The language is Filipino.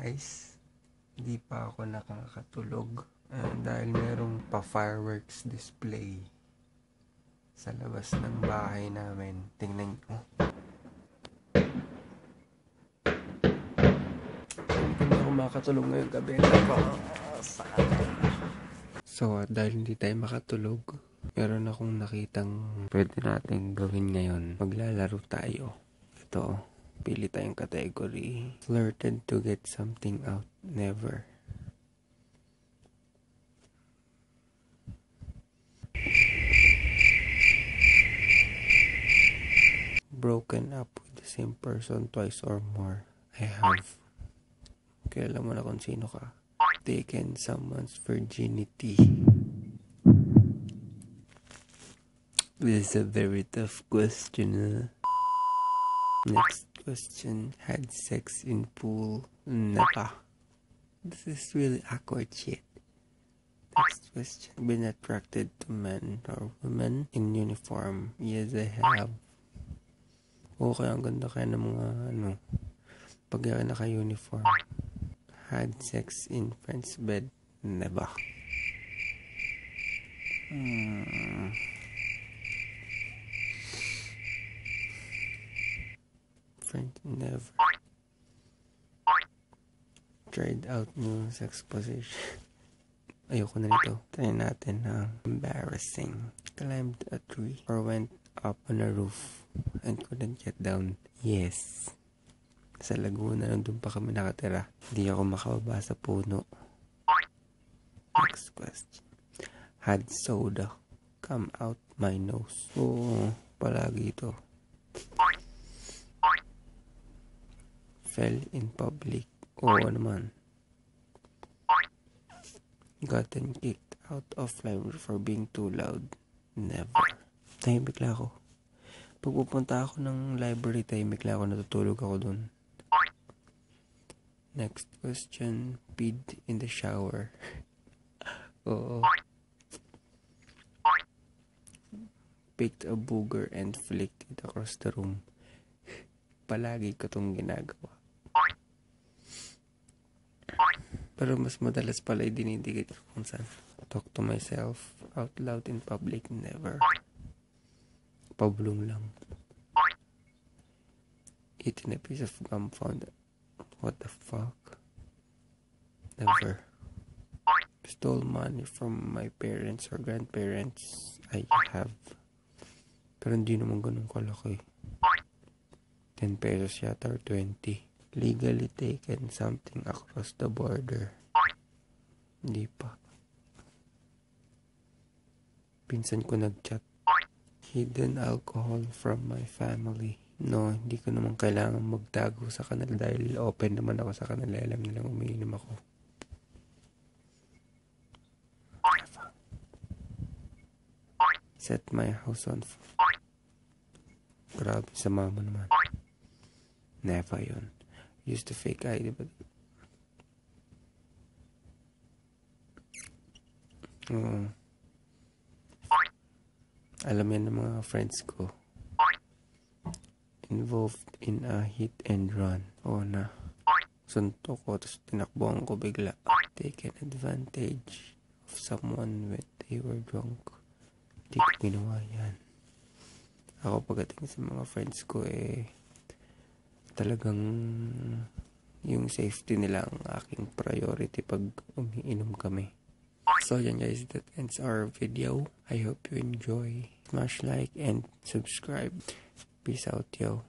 guys, hindi pa ako nakakatulog dahil merong pa-fireworks display sa labas ng bahay namin. Tingnan nyo. Hindi ako makatulog ngayong gabi. So, dahil hindi tayo makatulog, meron akong nakitang pwede natin gawin ngayon. Maglalaro tayo. Ito. Pili tayong category. Flirted to get something out. Never. Broken up with the same person twice or more. I have. Kilala mo na kung sino ka. Taken someone's virginity. This is a very tough question. Next question. Had sex in pool? Never. This is really awkward shit. Next question. Been attracted to men or women in uniform? Yes, I have. Okay, ang ganda kaya ng mga pag naka-uniform. Had sex in friend's bed? Never. Never. Tried out new sex position. Ayoko na nito. Try natin ang embarrassing. Climbed a tree or went up on a roof and couldn't get down. Yes. Sa Laguna, nandun pa kami nakatira. Hindi ako makababa sa puno. Next question. Had soda come out my nose? Oo, palagi ito. Fell in public? Oo naman. Gotten kicked out of library for being too loud? Never. Tahimik lang ako. Pag pupunta ako ng library, tahimik lang ako, natutulog ako dun. Next question. Peed in the shower? Oo. Picked a booger and flicked it across the room? Palagi ko itong ginagawa. Pero mas madalas pala idinidikit ko kung saan. Talk to myself out loud in public? Never. Pabulong lang. Eating a piece of gum found. What the fuck? Never. Stole money from my parents or grandparents? I have. Pero hindi naman ganun kalaki. 10 pesos yata or 20. Legally taken something across the border? Hindi pa. Pinsan ko nag-chat. Hidden alcohol from my family? No, hindi ko naman kailangan magtago sa kanila dahil open naman ako sa kanila. Alam nilang umiinom ako. Set my house on fire? Grabe, sa mama naman. Never yun. Used to fake ID but alam yan ng mga friends ko. Involved in a hit and run. Na suntok ko tapos tinakbuhan ko bigla. Taken advantage of someone when they were drunk? Hindi ko ginawa yan. Ako pagdating sa mga friends ko talagang yung safety nila ang aking priority pag umiinom kami. So yan guys, that ends our video. I hope you enjoy. Smash like and subscribe. Peace out yo.